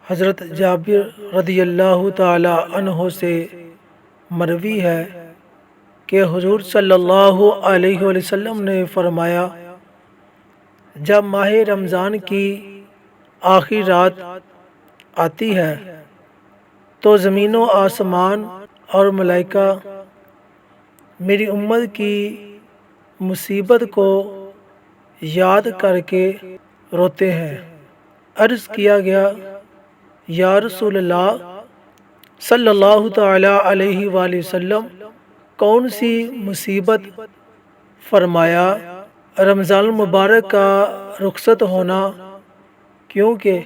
حضرت جابر رضی اللہ تعالی عنہ سے مروی ہے کہ حضور صلی اللہ علیہ وسلم نے فرمایا، جب ماہ رمضان کی آخری رات آتی ہے تو زمین و آسمان اور ملائکہ میری امت کی مصیبت کو یاد کر کے روتے ہیں۔ عرض کیا گیا، یا رسول اللہ صلی اللہ تعالی علیہ وآلہ وسلم، کون سی مصیبت؟ فرمایا، رمضان المبارک کا رخصت ہونا، کیونکہ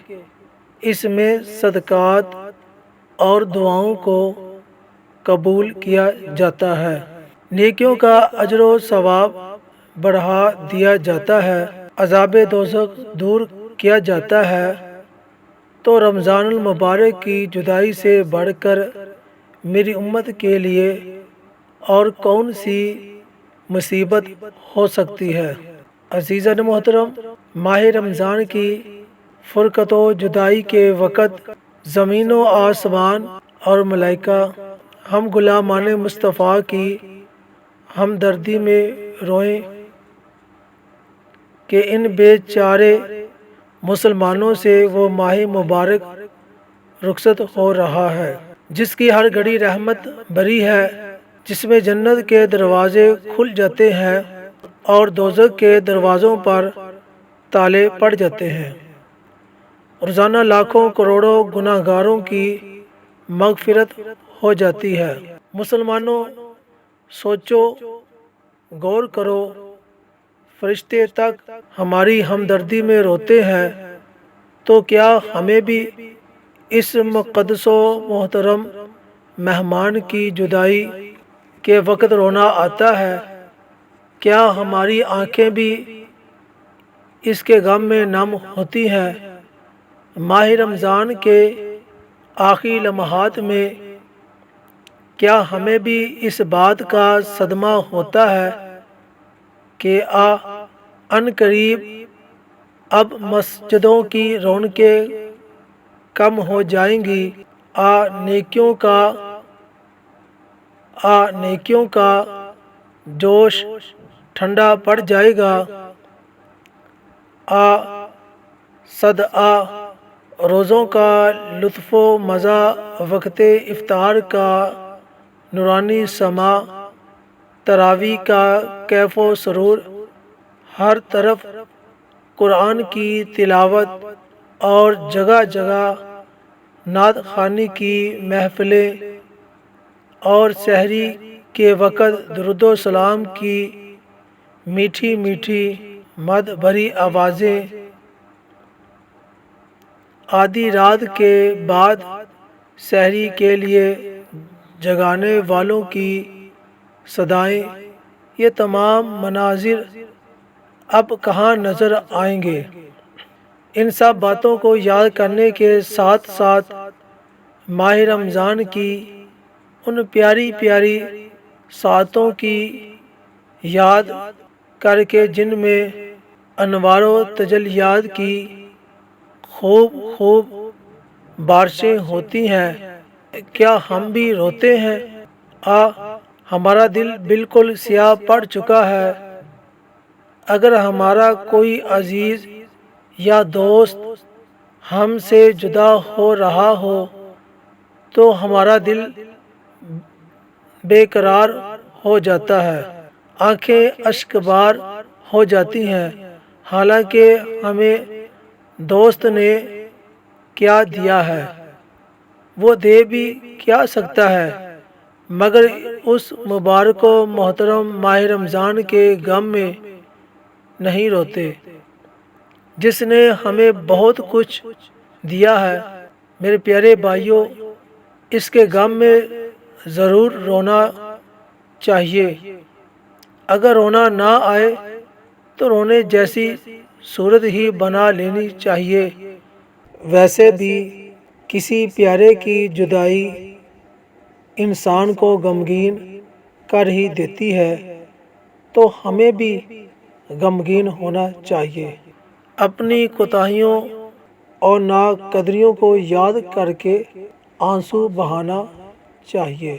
اس میں صدقات اور دعاؤں کو قبول کیا جاتا ہے، نیکیوں کا اجر و ثواب بڑھا دیا جاتا ہے، عذاب دوزخ دور کیا جاتا ہے۔ تو رمضان المبارک کی جدائی سے بڑھ کر میری امت کے لیے اور کون سی مصیبت ہو سکتی ہے؟ عزیزان محترم، ماہ رمضان کی فرقت و جدائی کے وقت زمین و آسمان اور ملائکہ ہم غلامان مصطفیٰ کی ہمدردی میں روئیں کہ ان بے چارے مسلمانوں سے وہ ماہ مبارک رخصت ہو رہا ہے جس کی ہر گھڑی رحمت بھری ہے، جس میں جنت کے دروازے کھل جاتے ہیں اور دوزخ کے دروازوں پر تالے پڑ جاتے ہیں۔ روزانہ لاکھوں کروڑوں گناہ گاروں کی مغفرت ہو جاتی ہے۔ مسلمانوں، سوچو، غور کرو، فرشتے تک ہماری ہمدردی میں روتے ہیں، تو کیا ہمیں بھی اس مقدس و محترم مہمان کی جدائی کے وقت رونا آتا ہے؟ کیا ہماری آنکھیں بھی اس کے غم میں نم ہوتی ہیں؟ ماہ رمضان کے آخری لمحات میں کیا ہمیں بھی اس بات کا صدمہ ہوتا ہے کہ ان قریب اب مسجدوں کی رونقیں کم ہو جائیں گی، نیکیوں کا جوش ٹھنڈا پڑ جائے گا، صدقہ روزوں کا لطف و مزہ وقت افطار کا نورانی سما، تراویح کا کیف و سرور، ہر طرف قرآن کی تلاوت اور جگہ جگہ نعت خوانی کی محفلیں، اور سحری کے وقت درود و سلام کی میٹھی میٹھی مدح بھری آوازیں، آدھی رات کے بعد سحری کے لیے جگانے والوں کی صدائیں، یہ تمام مناظر اب کہاں نظر آئیں گے؟ ان سب باتوں کو یاد کرنے کے ساتھ ساتھ ماہ رمضان کی ان پیاری پیاری ساعتوں کی یاد کر کے جن میں انوار و تجلیات کی خوب بارشیں ہوتی ہیں، کیا ہم بھی روتے ہیں؟ ہمارا دل بالکل سیاہ پڑ چکا ہے۔ اگر ہمارا کوئی عزیز یا دوست ہم سے جدا ہو رہا ہو تو ہمارا دل بے قرار ہو جاتا ہے، آنکھیں اشک بار ہو جاتی ہیں، حالانکہ ہمیں دوست نے کیا دیا ہے، وہ دے بھی کیا سکتا ہے، مگر اس مبارک و محترم ماہ رمضان کے غم میں نہیں روتے جس نے ہمیں بہت کچھ دیا ہے۔ میرے پیارے بھائیوں، اس کے غم میں ضرور رونا چاہیے۔ اگر رونا نہ آئے تو رونے جیسی صورت ہی بنا لینی چاہیے۔ ویسے بھی کسی پیارے کی جدائی انسان کو غمگین کر ہی دیتی ہے، تو ہمیں بھی غمگین ہونا چاہیے۔ اپنی کوتاہیوں اور ناقدریوں کو یاد کر کے آنسو بہانا چاہیے۔